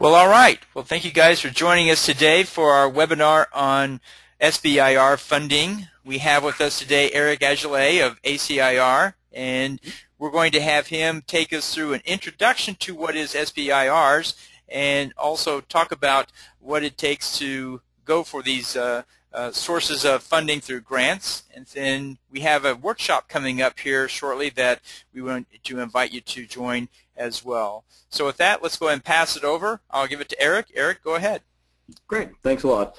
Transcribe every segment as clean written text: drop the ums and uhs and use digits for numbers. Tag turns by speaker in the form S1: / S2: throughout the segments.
S1: Well, all right. Well, thank you guys for joining us today for our webinar on SBIR funding. We have with us today Eric Agelet of ACIR, and we're going to have him take us through an introduction to what is SBIRs and also talk about what it takes to go for these sources of funding through grants. And then we have a workshop coming up here shortly that we want to invite you to join as well. So with that, let's go ahead and pass it over. I'll give it to Eric. Eric, go ahead.
S2: Great. Thanks a lot.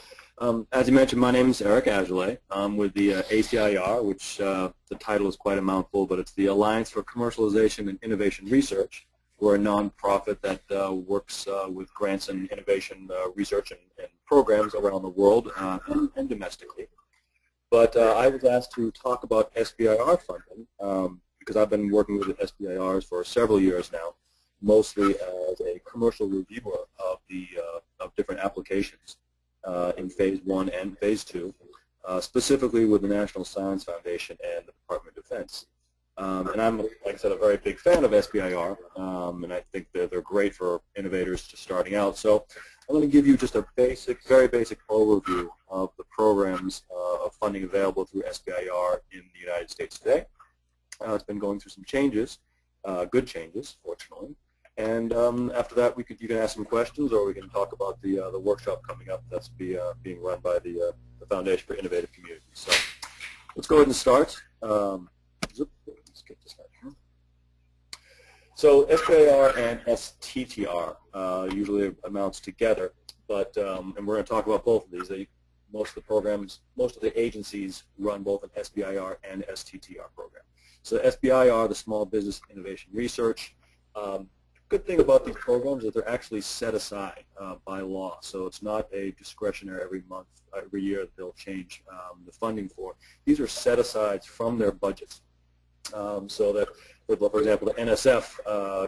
S2: As you mentioned, my name is Eric Agelet. I'm with the ACIR, which the title is quite a mouthful, but it's the Alliance for Commercialization and Innovation Research. We're a nonprofit that works with grants and innovation research and programs around the world and domestically. But I was asked to talk about SBIR funding because I've been working with the SBIRs for several years now, mostly as a commercial reviewer of different applications in Phase 1 and Phase 2, specifically with the National Science Foundation and the Department of Defense. And I'm, like I said, a very big fan of SBIR, and I think that they're great for innovators just starting out. So I'm going to give you just a very basic overview of the programs of funding available through SBIR in the United States today. It's been going through some changes, good changes, fortunately. And after that, you can ask some questions, or we can talk about the workshop coming up that's being run by the Foundation for Innovative Communities. So let's go ahead and start. Let's get this out here. So SBIR and STTR usually amounts together, but and we're going to talk about both of these. Most of the programs, most of the agencies run both an SBIR and STTR program. So SBIR, the Small Business Innovation Research. Good thing about these programs is that they're actually set aside by law, so it's not a discretionary every month, every year that they'll change the funding for. These are set asides from their budgets. So that, for example, the NSF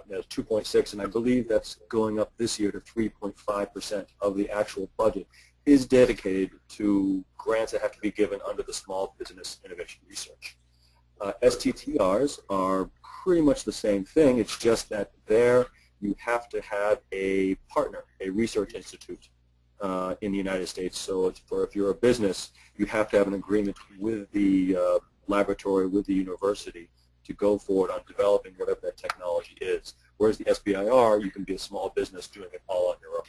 S2: has 2.6, and I believe that's going up this year to 3.5% of the actual budget is dedicated to grants that have to be given under the Small Business Innovation Research. STTRs are pretty much the same thing. It's just that there you have to have a partner, a research institute in the United States. So if you're a business, you have to have an agreement with the laboratory, with the university, to go forward on developing whatever that technology is. Whereas the SBIR, you can be a small business doing it all on your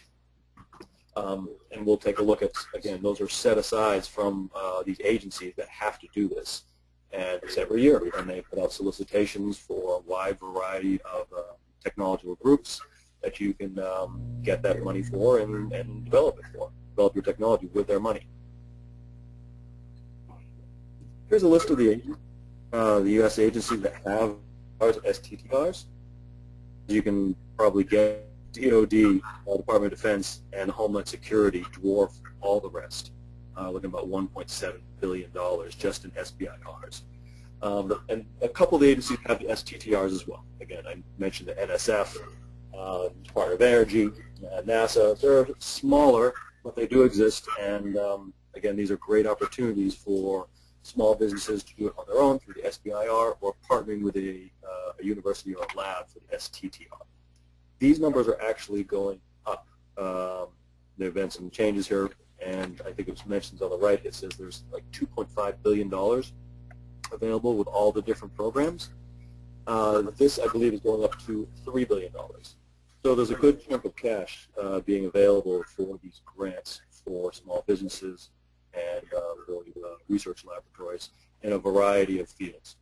S2: own. And we'll take a look at, again, those are set asides from these agencies that have to do this. And it's every year, and they put out solicitations for a wide variety of technological groups that you can get that money for and develop it for, develop your technology with their money. Here's a list of the U.S. agencies that have STTRs. You can probably get DOD, Department of Defense, and Homeland Security dwarf all the rest. Looking about $1.7 billion just in SBIRs. And a couple of the agencies have the STTRs as well. Again, I mentioned the NSF, Department of Energy, NASA. They're smaller, but they do exist. And again, these are great opportunities for small businesses to do it on their own through the SBIR or partnering with a university or a lab for the STTR. These numbers are actually going up. There have been some changes here. And I think it was mentioned on the right, it says there's like $2.5 billion available with all the different programs. This, I believe, is going up to $3 billion. So there's a good chunk of cash being available for these grants for small businesses and for research laboratories in a variety of fields.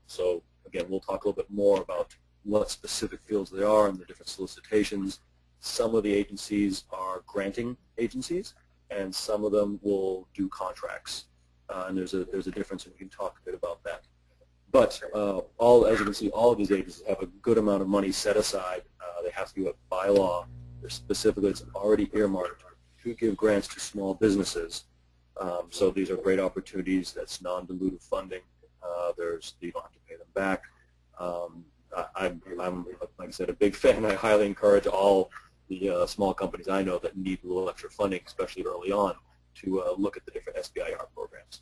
S2: So again, we'll talk a little bit more about what specific fields they are and the different solicitations. Some of the agencies are granting agencies, and some of them will do contracts, and there's a difference, and we can talk a bit about that. But as you can see, all of these agencies have a good amount of money set aside. They have to do it by law. Specifically, it's already earmarked to give grants to small businesses. So these are great opportunities. That's non-dilutive funding. You don't have to pay them back. I'm, like I said, a big fan. I highly encourage all the small companies I know that need a little extra funding, especially early on, to look at the different SBIR programs.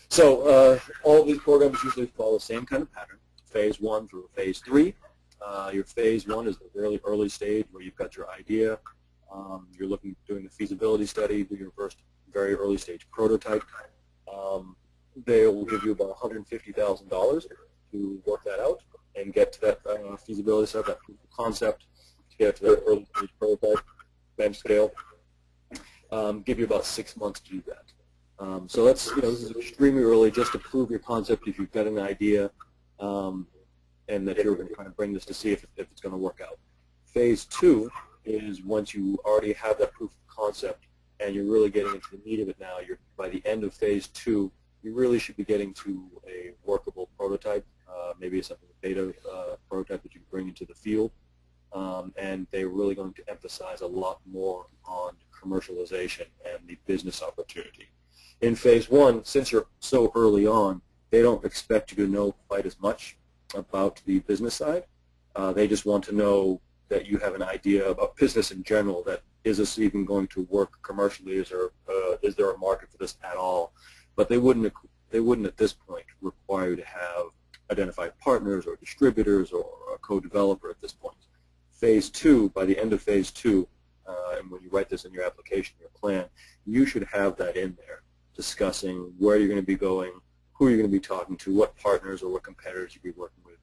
S2: So all of these programs usually follow the same kind of pattern. phase 1 through phase 3. Your phase 1 is the really early stage where you've got your idea. You're doing the feasibility study, do your first very early stage prototype. They will give you about $150,000 to work that out and get to that feasibility study, that proof of concept, to get to that early stage prototype, bench scale. Give you about 6 months to do that. So that's, this is extremely early just to prove your concept if you've got an idea and that you're going to kind of bring this to see if it's going to work out. Phase 2 is once you already have that proof of concept and you're really getting into the meat of it now. By the end of phase 2, you really should be getting to a workable prototype, maybe something beta prototype that you can bring into the field. And they're really going to emphasize a lot more on commercialization and the business opportunity. In phase 1, since you're so early on, they don't expect you to know quite as much about the business side. They just want to know that you have an idea about business in general, that is this even going to work commercially, is there a market for this at all? But they wouldn't at this point require you to have identified partners or distributors or a co-developer at this point. Phase 2, by the end of phase 2, and when you write this in your application, your plan, you should have that in there, discussing where you're going to be going, who you're going to be talking to, what partners or what competitors you'll be working with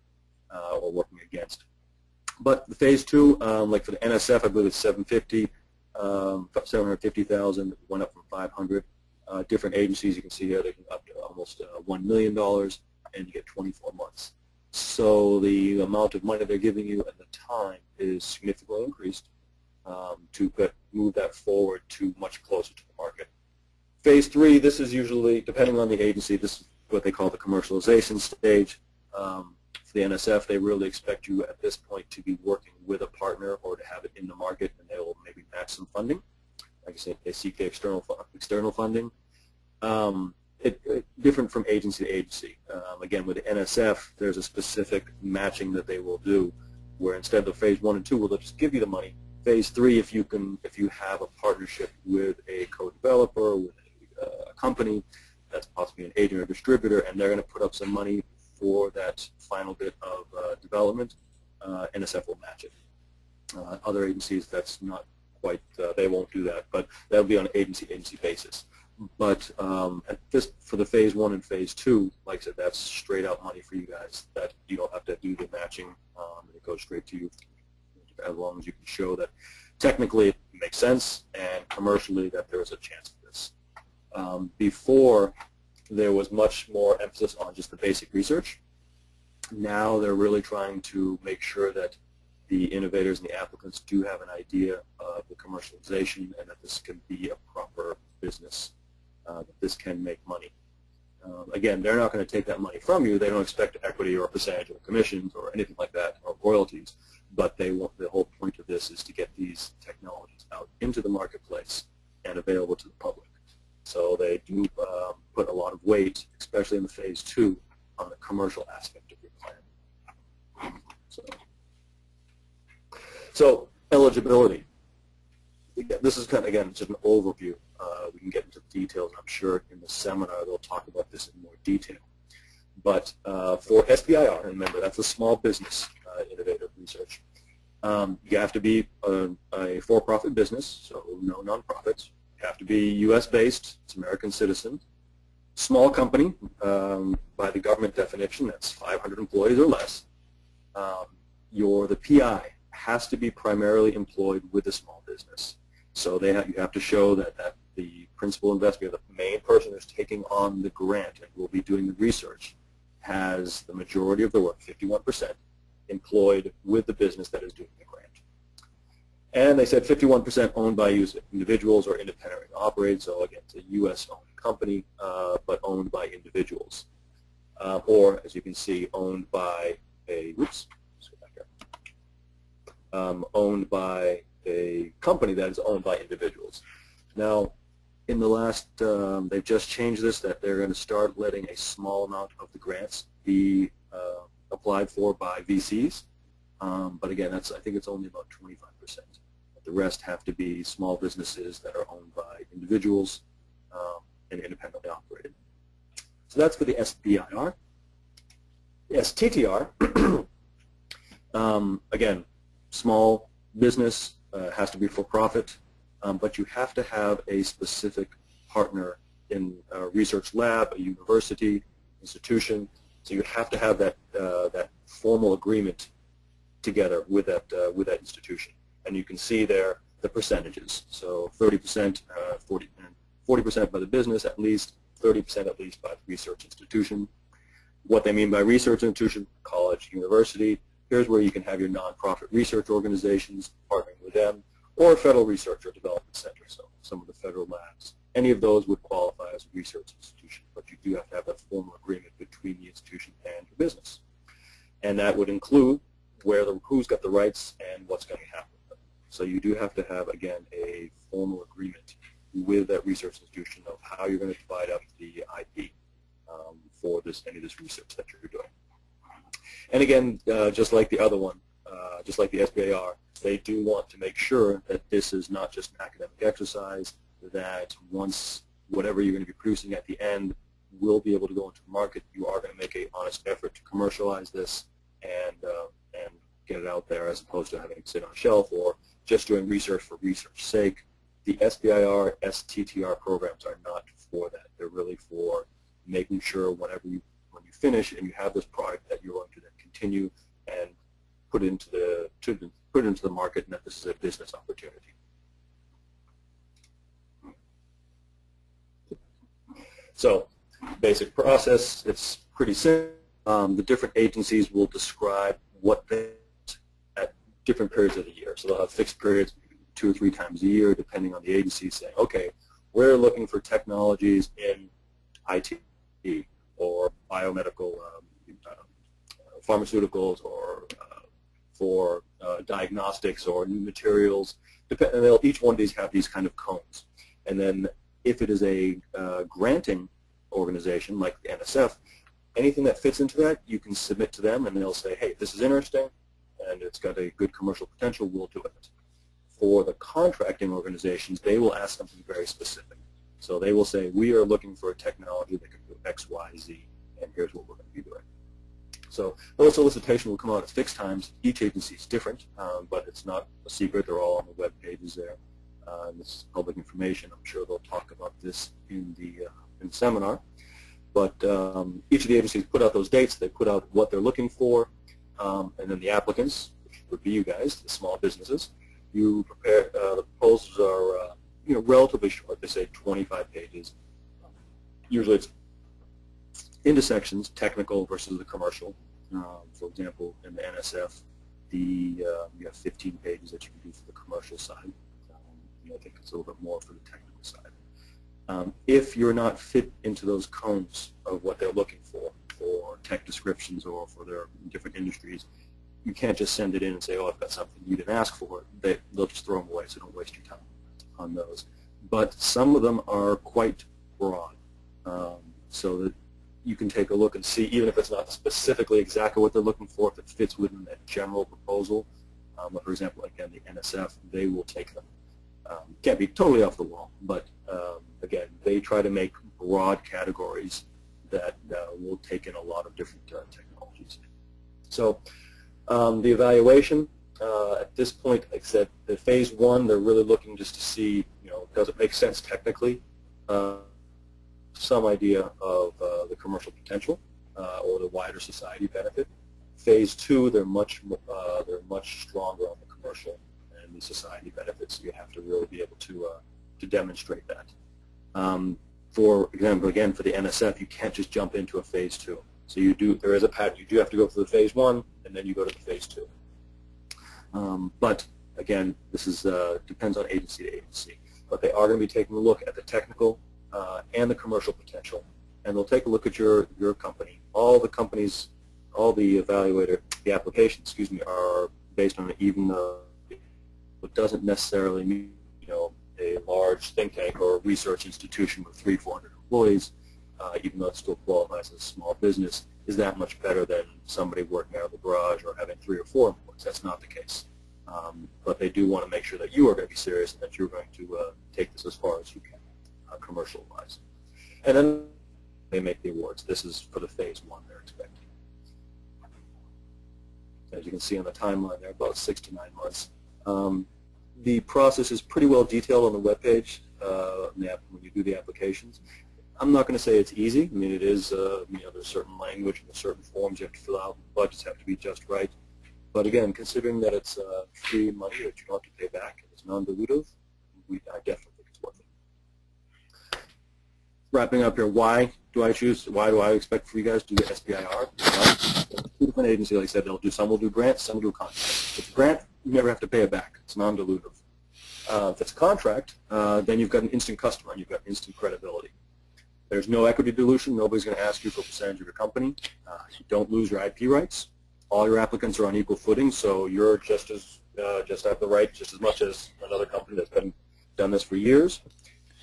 S2: or working against. But the phase 2, like for the NSF, I believe it's 750,000, went up from 500. Different agencies you can see here, they can up to almost $1 million, and you get 24 months. So the amount of money they're giving you and the time is significantly increased to move that forward to much closer to the market. Phase 3, this is usually, depending on the agency, this is what they call the commercialization stage. For the NSF, they really expect you at this point to be working with a partner or to have it in the market, and they will maybe match some funding. Like I said, they seek the external funding. Different from agency to agency. Again, with the NSF, there's a specific matching that they will do, where instead of phase 1 and 2, well, they'll just give you the money. Phase 3, if you have a partnership with a co-developer, with a company that's possibly an agent or distributor, and they're going to put up some money for that final bit of development, NSF will match it. Other agencies, that's not quite, they won't do that, but that'll be on an agency basis. But for the phase 1 and phase 2, like I said, that's straight out money for you guys that you don't have to do the matching. It goes straight to you as long as you can show that technically it makes sense and commercially that there is a chance for this. Before, there was much more emphasis on just the basic research. Now they're really trying to make sure that the innovators and the applicants do have an idea of the commercialization and that this can be a proper business, that this can make money. Again, they're not going to take that money from you. They don't expect equity or percentage or commissions or anything like that or royalties, but the whole point of this is to get these technologies out into the marketplace and available to the public. So they do put a lot of weight, especially in the phase 2, on the commercial aspect of your plan. So eligibility. This is kind of, again, just an overview. We can get into the details. I'm sure in the seminar they'll talk about this in more detail. But for SBIR, remember that's a small business innovative research. You have to be a for-profit business, so no nonprofits. You have to be U.S.-based, it's American citizen. Small company, by the government definition, that's 500 employees or less. The PI has to be primarily employed with a small business. So you have to show that the principal investigator, the main person who's taking on the grant and will be doing the research, has the majority of the work, 51%, employed with the business that is doing the grant. And they said 51% owned by individuals or independently operated, so again, it's a U.S.-owned company, but owned by individuals. Or, as you can see, owned by owned by a company that is owned by individuals. Now, in the last, they've just changed this, that they're going to start letting a small amount of the grants be applied for by VCs. But again, I think it's only about 25%. The rest have to be small businesses that are owned by individuals and independently operated. So that's for the SBIR. Yes, TTR. Again, small business has to be for profit, but you have to have a specific partner in a research lab, a university, institution. So you have to have that that formal agreement together with that institution, and you can see there the percentages. So 30%, 40% by the business, at least 30% at least by the research institution. What they mean by research institution: college, university. Here's where you can have your nonprofit research organizations, partnering with them, or federal research or development center, so some of the federal labs. Any of those would qualify as a research institution, but you do have to have that formal agreement between the institution and your business. And that would include who's got the rights and what's going to happen with them. So you do have to have, again, a formal agreement with that research institution of how you're going to divide up the IP for any of this research that you're doing. And again, just like the other one, just like the SBIR, they do want to make sure that this is not just an academic exercise, that once whatever you're going to be producing at the end will be able to go into the market, you are going to make an honest effort to commercialize this and get it out there, as opposed to having it sit on a shelf or just doing research for research's sake. The SBIR, STTR programs are not for that. They're really for making sure when you finish and you have this product that you're going to then continue and put it into the market, and that this is a business opportunity. So, basic process, it's pretty simple. The different agencies will describe what they at different periods of the year. So they'll have fixed periods 2 or 3 times a year, depending on the agency, saying, okay, we're looking for technologies in IT or biomedical pharmaceuticals, or for diagnostics or new materials. And each one of these have these kind of cones. And then if it is a granting organization like the NSF, anything that fits into that, you can submit to them, and they'll say, hey, this is interesting, and it's got a good commercial potential, we'll do it. For the contracting organizations, they will ask something very specific. So they will say, we are looking for a technology that can do X, Y, Z, and here's what we're going to be doing. So those solicitations will come out at fixed times. Each agency is different, but it's not a secret. They're all on the web pages there. This is public information. I'm sure they'll talk about this in the seminar. But each of the agencies put out those dates. They put out what they're looking for, and then the applicants, which would be you guys, the small businesses, you prepare. The proposals are relatively short. They say 25 pages. Usually it's into sections, technical versus the commercial. For example, in the NSF, you have 15 pages that you can do for the commercial side. I think it's a little bit more for the technical side. If you're not fit into those cones of what they're looking for tech descriptions or for their different industries, you can't just send it in and say, oh, I've got something you didn't ask for. They'll just throw them away, so don't waste your time on those. But some of them are quite broad, so that you can take a look and see, even if it's not specifically exactly what they're looking for, if it fits within that general proposal. For example, again, the NSF, they will take them. Can't be totally off the wall, but again, they try to make broad categories that will take in a lot of different technologies. So the evaluation, at this point, like I said, the phase 1, they're really looking just to see, does it make sense technically? Some idea of the commercial potential or the wider society benefit. Phase 2, they're much stronger on the commercial and the society benefits. You have to really be able to demonstrate that. For example, again, for the NSF, you can't just jump into a phase 2. So there is a pattern. You do have to go through the phase 1, and then you go to the phase 2. But again, this depends on agency to agency. But they are going to be taking a look at the technical and the commercial potential, and they'll take a look at your company. All the companies, all the applications, excuse me, are based on even what doesn't necessarily mean, a large think tank or research institution with 300-400 employees, even though it still qualifies as a small business, is that much better than somebody working out of the garage or having 3 or 4 employees. That's not the case. But they do want to make sure that you are going to be serious and that you're going to take this as far as you can, commercial-wise. And then they make the awards. This is for the phase 1 they're expecting. as you can see on the timeline there, about 6 to 9 months. The process is pretty well detailed on the webpage when you do the applications. I'm not going to say it's easy. I mean, it is, there's certain language and there's certain forms you have to fill out. Budgets have to be just right. But again, considering that it's free money that you don't have to pay back, and it's non-dilutive, I definitely think it's worth it. Wrapping up here, why do I expect for you guys to do the SBIR? Well, two different agencies, like I said, some will do grants, some will do contracts. If it's a grant, you never have to pay it back. It's non-dilutive. If it's a contract, then you've got an instant customer and you've got instant credibility. There's no equity dilution. Nobody's going to ask you for a percentage of your company. You don't lose your IP rights. All your applicants are on equal footing, so you're just have the right just as much as another company that's been done this for years.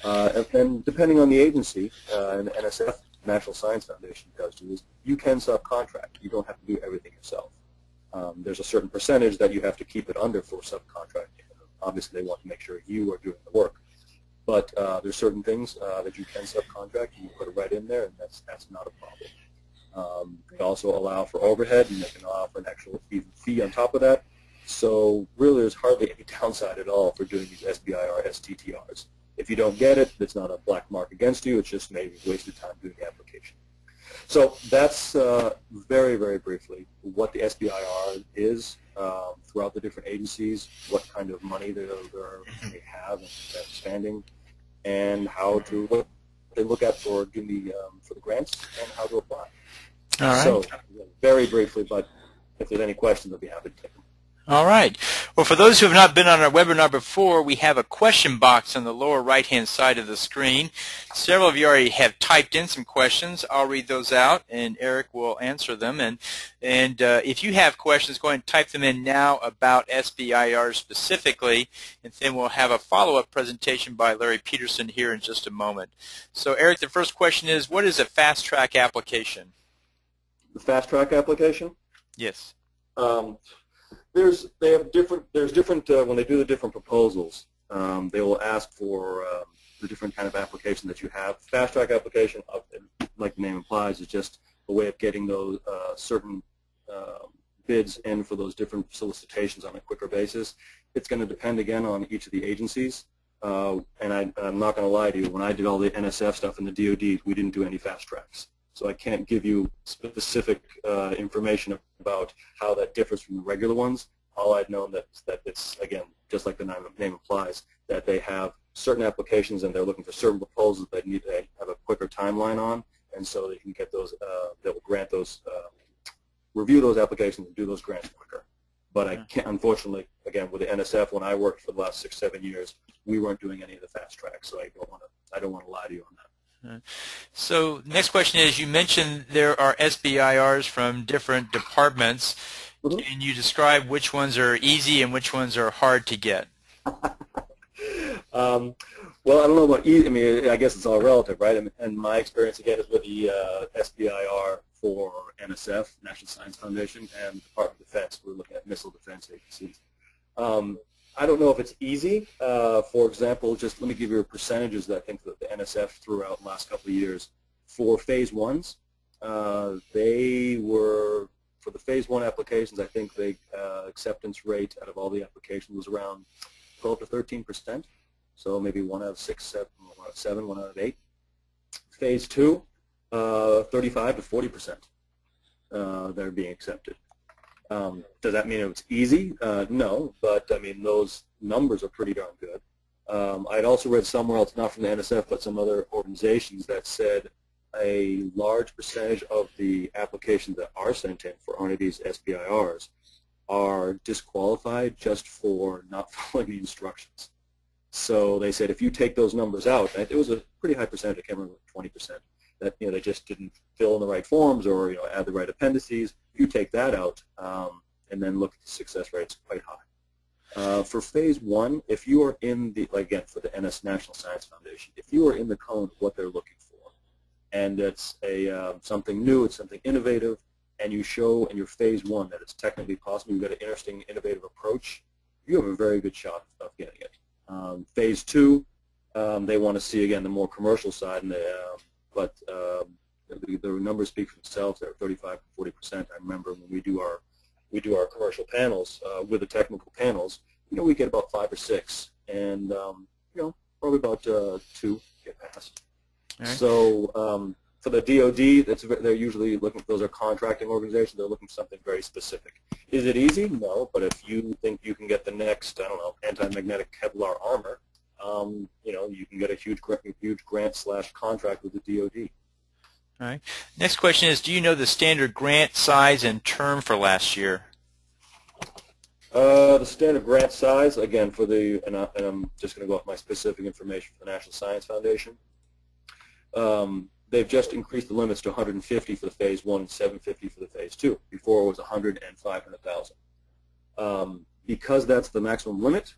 S2: And then depending on the agency, and the NSF, National Science Foundation, does do is you can subcontract. You don't have to do everything yourself. There's a certain percentage that you have to keep it under for subcontracting. Obviously, they want to make sure you are doing the work. But there's certain things that you can subcontract, and you put it right in there, and that's not a problem. They also allow for overhead, and they can allow for an actual fee on top of that. So really, there's hardly any downside at all for doing these SBIR STTRs. If you don't get it, it's not a black mark against you. It's just maybe wasted time doing the application. So that's very, very briefly what the SBIR is throughout the different agencies, what kind of money they have and they're expanding, and what they look at for doing the grants and how to apply.
S1: All right.
S2: So very briefly, but if there's any questions, I'll be happy to take them.
S1: All right. Well, for those who have not been on our webinar before, we have a question box on the lower right-hand side of the screen. Several of you already have typed in some questions. I'll read those out, and Eric will answer them. And if you have questions, go ahead and type them in now about SBIR specifically, and then we'll have a follow-up presentation by Larry Peterson here in just a moment. So, Eric, the first question is, what is a fast-track application?
S2: The fast-track application?
S1: Yes.
S2: There's different when they do the different proposals, they will ask for the different kind of application that you have. Fast track application, like the name implies, is just a way of getting those certain bids in for those different solicitations on a quicker basis. It's going to depend again on each of the agencies. And I'm not going to lie to you, when I did all the NSF stuff in the DoD, we didn't do any fast tracks. So I can't give you specific information about how that differs from the regular ones. All I'd known that it's, again, just like the name implies, that they have certain applications and they're looking for certain proposals that need to have a quicker timeline on, and so they can get those, that will grant those, review those applications and do those grants quicker. But I can't, unfortunately, again, with the NSF, when I worked for the last 6, 7 years, we weren't doing any of the fast tracks, so I don't want to lie to you on that.
S1: So next question is, you mentioned there are SBIRs from different departments. Mm-hmm. Can you describe which ones are easy and which ones are hard to get?
S2: Well, I don't know about easy. I mean, I guess it's all relative, right? And my experience, again, is with the SBIR for NSF, National Science Foundation, and Department of Defense. We're looking at missile defense agencies. I don't know if it's easy. For example, just let me give you percentages that I think that the NSF threw out in the last couple of years. For phase ones, they were, for the phase one applications, I think the acceptance rate out of all the applications was around 12 to 13%. So maybe 1 out of 6, 7, 1 out of 7, 1 out of 8. Phase two, 35 to 40%. They're being accepted. Does that mean it's easy? No, but I mean those numbers are pretty darn good. I'd also read somewhere else, not from the NSF, but some other organizations that said a large percentage of the applications that are sent in for any of these SBIRs are disqualified just for not following the instructions. So they said if you take those numbers out, and it was a pretty high percentage, I can't remember, 20%, that they just didn't fill in the right forms or add the right appendices. If you take that out and then look at the success rate, it's quite high. For phase one, if you are in the, again, for the National Science Foundation, if you are in the cone of what they're looking for, and it's something new, it's something innovative, and you show in your phase one that it's technically possible, you've got an interesting, innovative approach, you have a very good shot of getting it. Phase two, they want to see, again, the more commercial side, and but the numbers speak for themselves. They're 35 to 40%. I remember when we do our we do our commercial panels with the technical panels, we get about 5 or 6, and probably about 2 get passed.
S1: All right.
S2: So for the DoD, they're usually looking. Those are contracting organizations. They're looking for something very specific. Is it easy? No, but if you think you can get the next, I don't know, anti-magnetic Kevlar armor, you can get a huge grant/contract with the DoD.
S1: All right. Next question is, do you know the standard grant size and term for last year?
S2: The standard grant size, again, and I'm just going to go off my specific information for the National Science Foundation. They've just increased the limits to 150 for the Phase 1 and 750 for the Phase 2. Before it was 100 and 500,000. Because that's the maximum limit,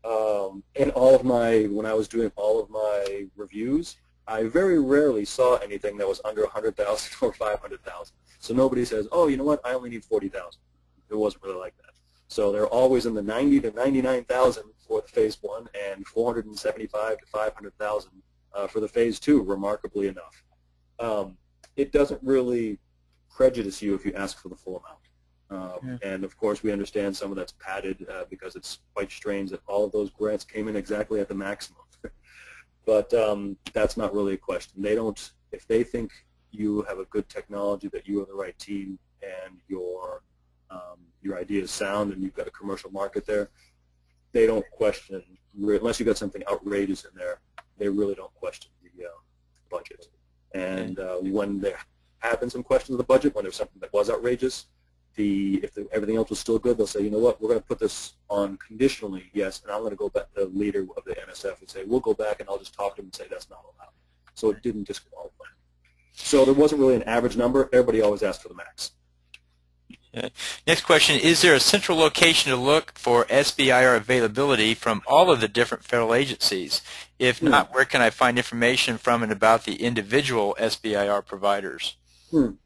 S2: when I was doing all of my reviews, I very rarely saw anything that was under 100,000 or 500,000. So nobody says, oh, you know what, I only need 40,000. It wasn't really like that. So they're always in the 90 to 99,000 for the Phase 1 and 475 to 500,000 for the Phase 2, remarkably enough. It doesn't really prejudice you if you ask for the full amount. And of course we understand some of that's padded because it's quite strange that all of those grants came in exactly at the maximum. But that's not really a question. If they think you have a good technology, that you are the right team, and your idea is sound and you've got a commercial market there, they don't question, unless you've got something outrageous in there, they really don't question the budget. And when there have been some questions of the budget, when there's something that was outrageous, if everything else was still good, they'll say, you know what, we're going to put this on conditionally, yes, and I'm going to go back to the leader of the NSF and say, we'll go back and I'll just talk to him and say that's not allowed. So it didn't disqualify. So there wasn't really an average number. Everybody always asked for the max.
S1: Next question, is there a central location to look for SBIR availability from all of the different federal agencies? If not, where can I find information from and about the individual SBIR providers?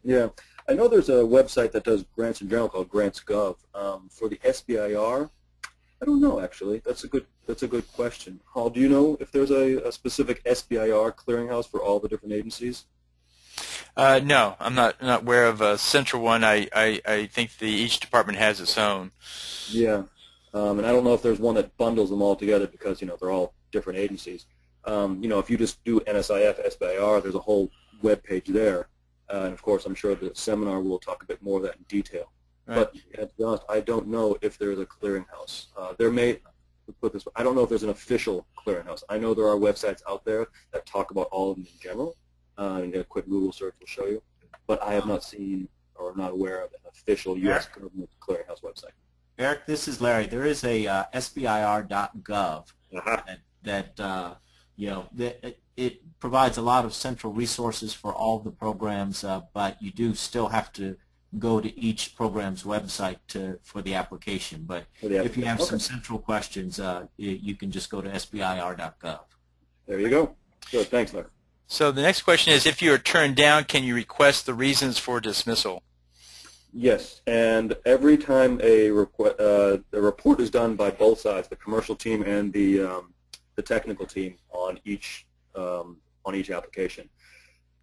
S2: Yeah, I know there's a website that does grants in general called Grants.gov. For the SBIR, I don't know actually. That's a good question. Hall, do you know if there's a specific SBIR clearinghouse for all the different agencies?
S1: No, I'm not aware of a central one. I think each department has its own.
S2: Yeah, and I don't know if there's one that bundles them all together because they're all different agencies. If you just do NSIF SBIR, there's a whole web page there, and of course I'm sure the seminar will talk a bit more of that in detail. Right. But to be honest, I don't know if there's a clearinghouse. I don't know if there's an official clearinghouse. I know there are websites out there that talk about all of them in general. And a quick Google search will show you. But I have not seen or not aware of an official U.S. government clearinghouse website.
S3: Eric, this is Larry. There is a SBIR.gov it provides a lot of central resources for all of the programs, but you do still have to go to each program's website for the application. But if you have some central questions, you can just go to SBIR.gov.
S2: There you go. Good. Thanks, Larry.
S1: So the next question is, if you are turned down, can you request the reasons for dismissal?
S2: Yes, and every time the report is done by both sides, the commercial team and the technical team on each application,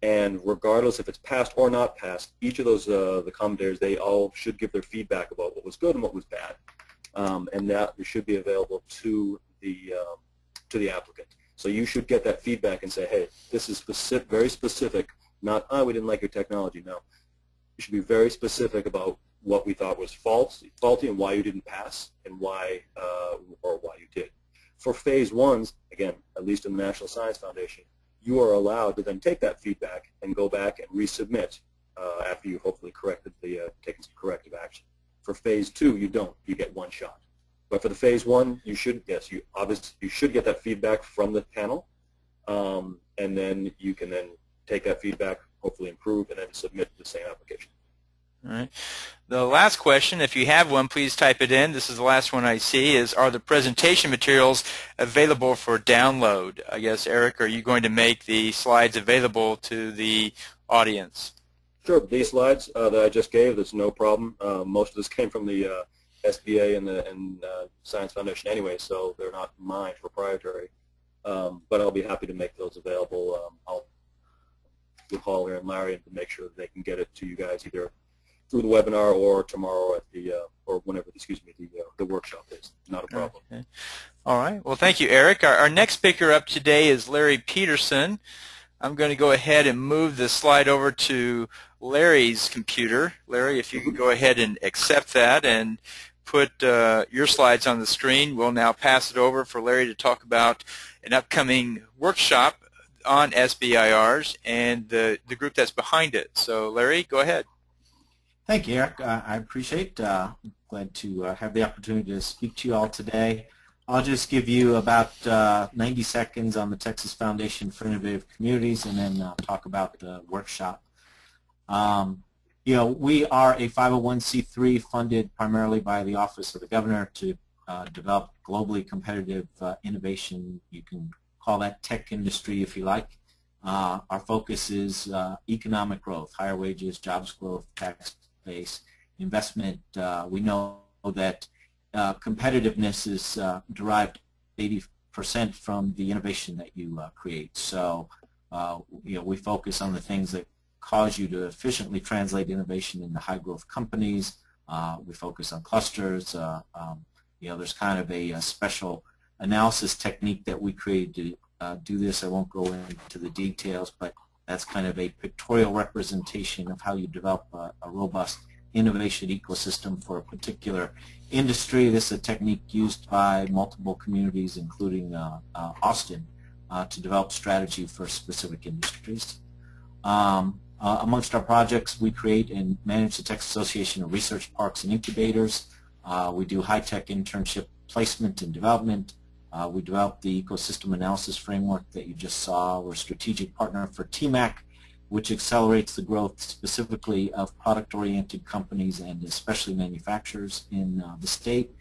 S2: and regardless if it's passed or not passed, each of those the commentators, they all should give their feedback about what was good and what was bad, and that should be available to the applicant. So you should get that feedback and say, hey, this is very specific, not, we didn't like your technology. No. You should be very specific about what we thought was faulty and why you didn't pass and why you did. For Phase 1s, again, at least in the National Science Foundation, you are allowed to then take that feedback and go back and resubmit after you hopefully taken some corrective action. For Phase 2, you don't. You get one shot. But for the Phase 1, you should get that feedback from the panel, and then you can then take that feedback, hopefully improve, and then submit the same application.
S1: All right. The last question, if you have one, please type it in. This is the last one I see, is, are the presentation materials available for download? I guess, Eric, are you going to make the slides available to the audience?
S2: Sure. These slides that I just gave, there's no problem. Most of this came from the SBA and Science Foundation anyway, so they're not mine, proprietary. But I'll be happy to make those available. I'll call Larry and Larry to make sure that they can get it to you guys either through the webinar or tomorrow at the or whenever, excuse me, the workshop is. Not a problem.
S1: Okay. All right. Well, thank you, Eric. Our next speaker up today is Larry Peterson. I'm going to go ahead and move the slide over to Larry's computer. Larry, if you could go ahead and accept that and put your slides on the screen. We'll now pass it over for Larry to talk about an upcoming workshop on SBIRs and the group that's behind it. So, Larry, go ahead.
S3: Thank you, Eric. I appreciate it. Glad to have the opportunity to speak to you all today. I'll just give you about 90 seconds on the Texas Foundation for Innovative Communities and then talk about the workshop. You know, we are a 501c3 funded primarily by the Office of the Governor to develop globally competitive innovation. You can call that tech industry if you like. Our focus is economic growth, higher wages, jobs growth, tax base, investment. We know that competitiveness is derived 80% from the innovation that you create. So, you know, we focus on the things that cause you to efficiently translate innovation into high-growth companies. We focus on clusters. You know, there's kind of a special analysis technique that we created to do this. I won't go into the details, but that's kind of a pictorial representation of how you develop a robust innovation ecosystem for a particular industry. This is a technique used by multiple communities, including Austin, to develop strategy for specific industries. Amongst our projects, we create and manage the Texas Association of Research Parks and Incubators. We do high-tech internship placement and development. We developed the ecosystem analysis framework that you just saw. We're a strategic partner for TMAC, which accelerates the growth specifically of product-oriented companies and especially manufacturers in the state.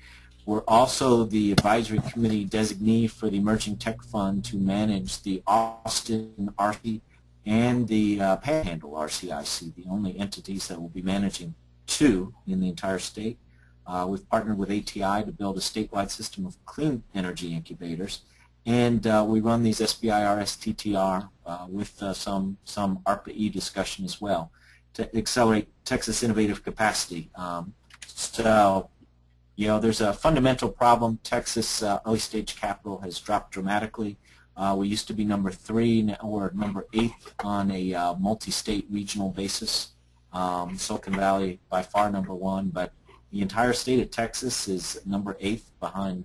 S3: We're also the advisory committee designee for the Emerging Tech Fund to manage the Austin RC and the Panhandle RCIC, the only entities that will be managing two in the entire state. We've partnered with ATI to build a statewide system of clean energy incubators. And we run these SBIR STTR with some ARPA-E discussion as well to accelerate Texas innovative capacity. So, you know, there's a fundamental problem. Texas early stage capital has dropped dramatically. We used to be number 3, now we're number 8 on a multi-state regional basis. Silicon Valley by far number 1, but the entire state of Texas is number 8 behind,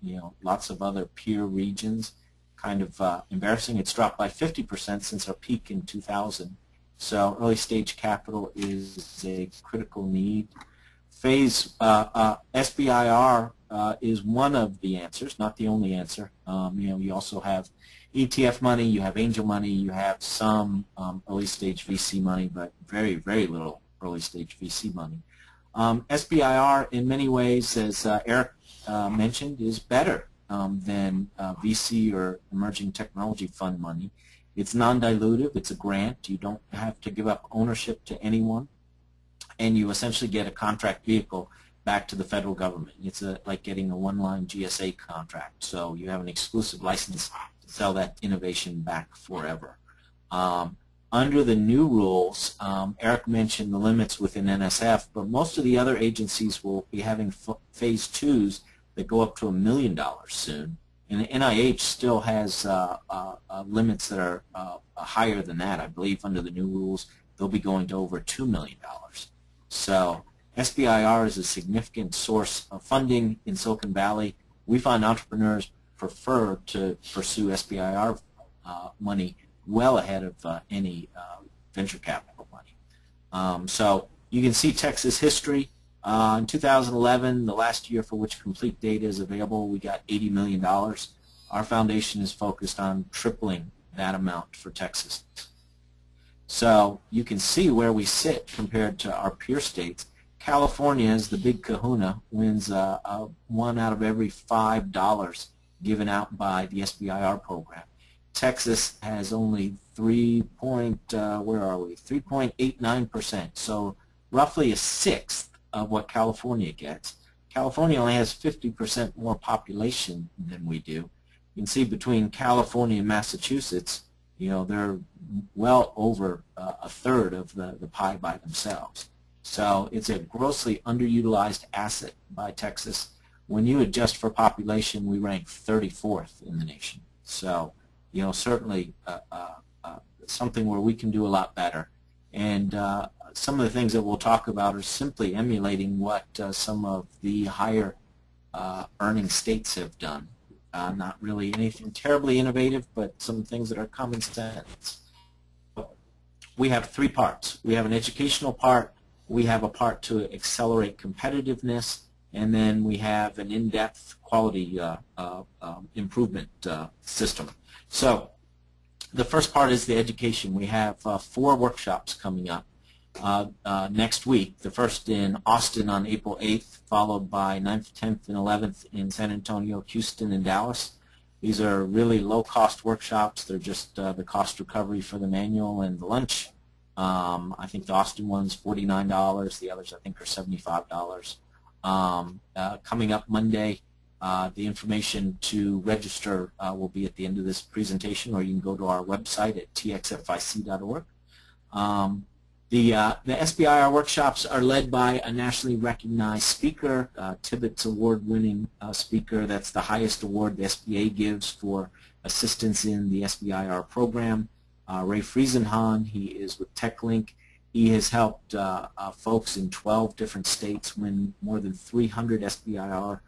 S3: you know, lots of other peer regions. Kind of embarrassing. It's dropped by 50% since our peak in 2000. So early stage capital is a critical need. SBIR is one of the answers, not the only answer. You know, you also have ETF money, you have angel money, you have some early stage VC money, but very, very little early stage VC money. SBIR, in many ways, as Eric mentioned, is better than VC or emerging technology fund money. It's non-dilutive. It's a grant. You don't have to give up ownership to anyone, and you essentially get a contract vehicle back to the federal government. It's like getting a one-line GSA contract, so you have an exclusive license to sell that innovation back forever. Under the new rules, Eric mentioned the limits within NSF, but most of the other agencies will be having phase 2s that go up to $1 million soon. And the NIH still has limits that are higher than that. I believe under the new rules, they'll be going to over $2 million. So SBIR is a significant source of funding in Silicon Valley. We find entrepreneurs prefer to pursue SBIR money well ahead of any venture capital money. So you can see Texas history. In 2011, the last year for which complete data is available, we got $80 million. Our foundation is focused on tripling that amount for Texas. So you can see where we sit compared to our peer states. California is the big kahuna, wins 1 out of every $5 given out by the SBIR program. Texas has only 3.89%, so roughly a sixth of what California gets. California only has 50% more population than we do. You can see between California and Massachusetts, you know, they're well over a third of the pie by themselves. So it's a grossly underutilized asset by Texas. When you adjust for population, we rank 34th in the nation. So, you know, certainly something where we can do a lot better. And some of the things that we'll talk about are simply emulating what some of the higher earning states have done. Not really anything terribly innovative, but some things that are common sense. We have three parts. We have an educational part, we have a part to accelerate competitiveness, and then we have an in-depth quality improvement system. So the first part is the education. We have 4 workshops coming up next week. The first in Austin on April 8th, followed by 9th, 10th, and 11th in San Antonio, Houston, and Dallas. These are really low-cost workshops. They're just the cost recovery for the manual and the lunch. I think the Austin one's $49. The others, I think, are $75. Coming up Monday, the information to register will be at the end of this presentation, or you can go to our website at txfic.org. The SBIR workshops are led by a nationally recognized speaker, Tibbetts Award-winning speaker. That's the highest award the SBA gives for assistance in the SBIR program. Ray Friesenhahn, he is with TechLink. He has helped folks in 12 different states win more than 300 SBIR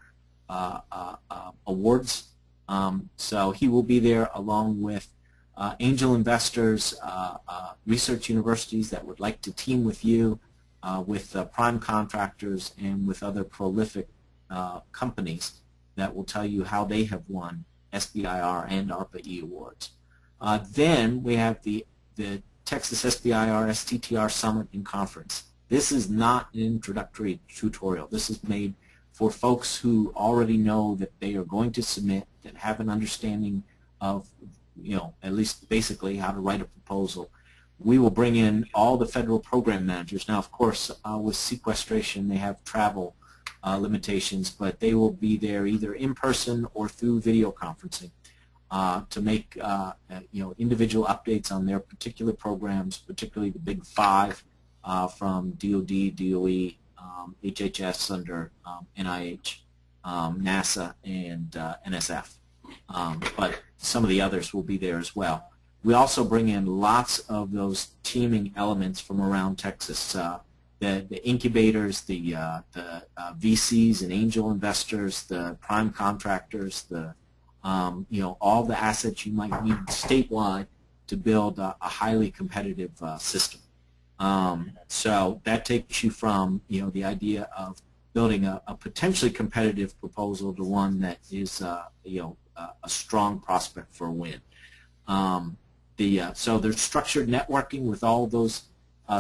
S3: awards. So he will be there along with angel investors, research universities that would like to team with you, with prime contractors, and with other prolific companies that will tell you how they have won SBIR and ARPA-E awards. Then we have the Texas SBIR STTR Summit and Conference. This is not an introductory tutorial. This is made for folks who already know that they are going to submit, that have an understanding of, you know, at least basically how to write a proposal. We will bring in all the federal program managers. Now, of course, with sequestration, they have travel limitations, but they will be there either in person or through video conferencing to make you know, individual updates on their particular programs, particularly the big 5 from DOD, DOE, HHS under NIH, NASA, and NSF. But some of the others will be there as well. We also bring in lots of those teaming elements from around Texas. The incubators, the VCs and angel investors, the prime contractors, the you know, all the assets you might need statewide to build a highly competitive system. So that takes you from, you know, the idea of building a potentially competitive proposal to one that is you know, a strong prospect for a win. So there's structured networking with all those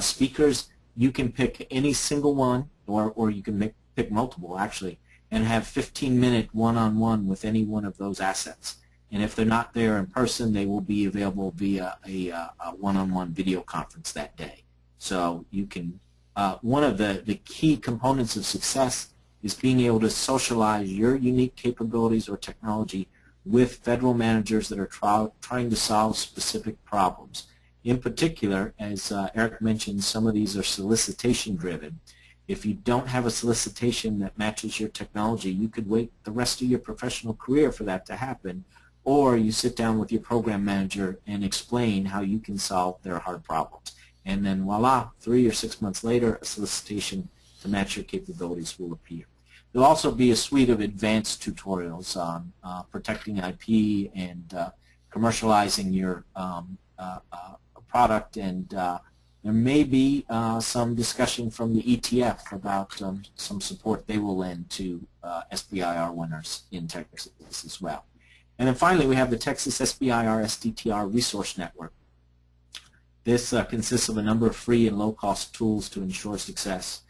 S3: speakers. You can pick any single one, or you can pick multiple actually, and have 15-minute one-on-one with any one of those assets. And if they're not there in person, they will be available via a one-on-one video conference that day. So you can, one of the key components of success is being able to socialize your unique capabilities or technology with federal managers that are trying to solve specific problems. In particular, as Eric mentioned, some of these are solicitation driven. If you don't have a solicitation that matches your technology, you could wait the rest of your professional career for that to happen, or you sit down with your program manager and explain how you can solve their hard problems. And then voila, 3 or 6 months later, a solicitation to match your capabilities will appear. There'll also be a suite of advanced tutorials on protecting IP and commercializing your product, and there may be some discussion from the ETF about some support they will lend to SBIR winners in Texas as well. And then finally, we have the Texas SBIR STTR Resource Network. This consists of a number of free and low-cost tools to ensure success.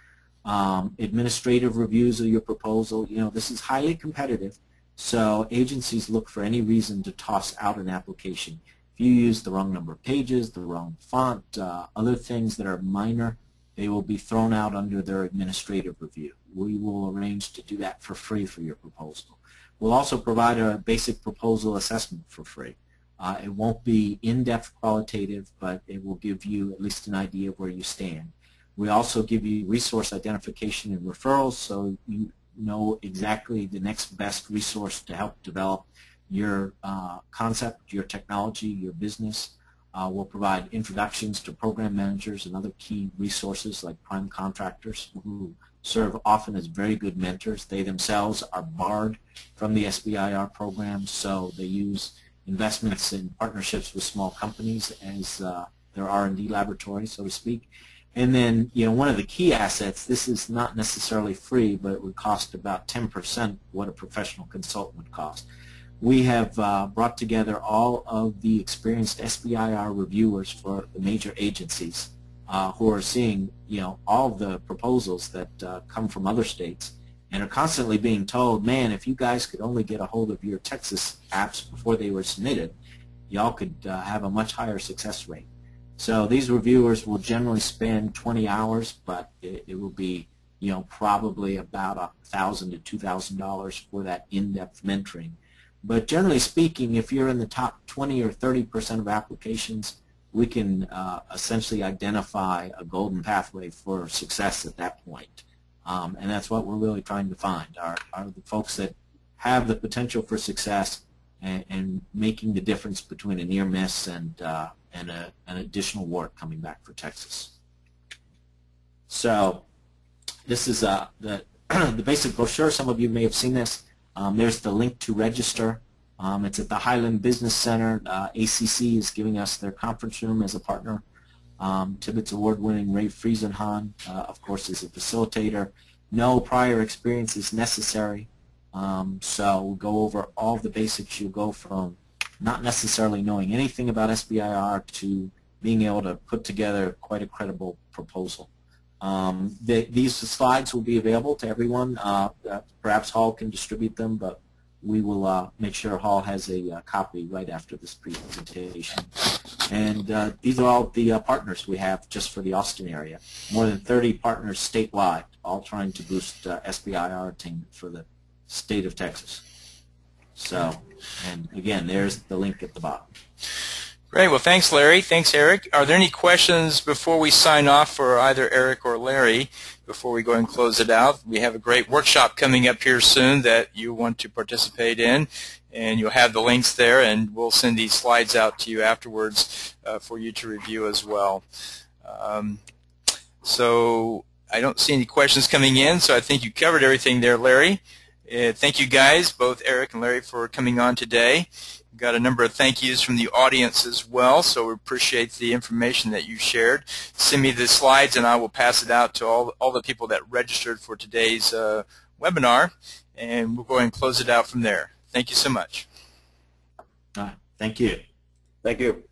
S3: Administrative reviews of your proposal. You know, this is highly competitive, so agencies look for any reason to toss out an application. If you use the wrong number of pages, the wrong font, other things that are minor, they will be thrown out under their administrative review. We will arrange to do that for free for your proposal. We'll also provide a basic proposal assessment for free. It won't be in-depth qualitative, but it will give you at least an idea of where you stand. We also give you resource identification and referrals, so you know exactly the next best resource to help develop your concept, your technology, your business. We'll provide introductions to program managers and other key resources like prime contractors who serve often as very good mentors. They themselves are barred from the SBIR program, so they use investments in partnerships with small companies as their R&D laboratory, so to speak. And then, one of the key assets, this is not necessarily free, but it would cost about 10% what a professional consultant would cost. We have brought together all of the experienced SBIR reviewers for the major agencies who are seeing, all of the proposals that come from other states and are constantly being told, man, if you guys could only get a hold of your Texas apps before they were submitted, y'all could have a much higher success rate. So these reviewers will generally spend 20 hours, but it will be, probably about $1,000 to $2,000 for that in-depth mentoring. But generally speaking, if you're in the top 20 or 30% of applications, we can essentially identify a golden pathway for success at that point. And that's what we're really trying to find, are the folks that have the potential for success and making the difference between a near miss and an additional award coming back for Texas. So this is the basic brochure. Some of you may have seen this. There's the link to register. It's at the Highland Business Center. ACC is giving us their conference room as a partner. Tibbetts award-winning Ray Friesenhahn, of course, is a facilitator. No prior experience is necessary. So we'll go over all the basics. You'll go from not necessarily knowing anything about SBIR to being able to put together quite a credible proposal. These slides will be available to everyone. Perhaps Hall can distribute them, but we will make sure Hall has a copy right after this presentation. And these are all the partners we have just for the Austin area. More than 30 partners statewide, all trying to boost SBIR attainment for the state of Texas. So, and again, there's the link at the bottom.
S1: Great. Well, thanks, Larry. Thanks, Eric. Are there any questions before we sign off for either Eric or Larry before we go and close it out? We have a great workshop coming up here soon that you want to participate in, and you'll have the links there, and we'll send these slides out to you afterwards for you to review as well. So I don't see any questions coming in, so I think you covered everything there, Larry. Thank you guys, both Eric and Larry, for coming on today. We've got a number of thank yous from the audience as well, so we appreciate the information that you shared. Send me the slides and I will pass it out to all the people that registered for today's webinar, and we'll go ahead and close it out from there. Thank you so much.
S3: Thank you.
S2: Thank you.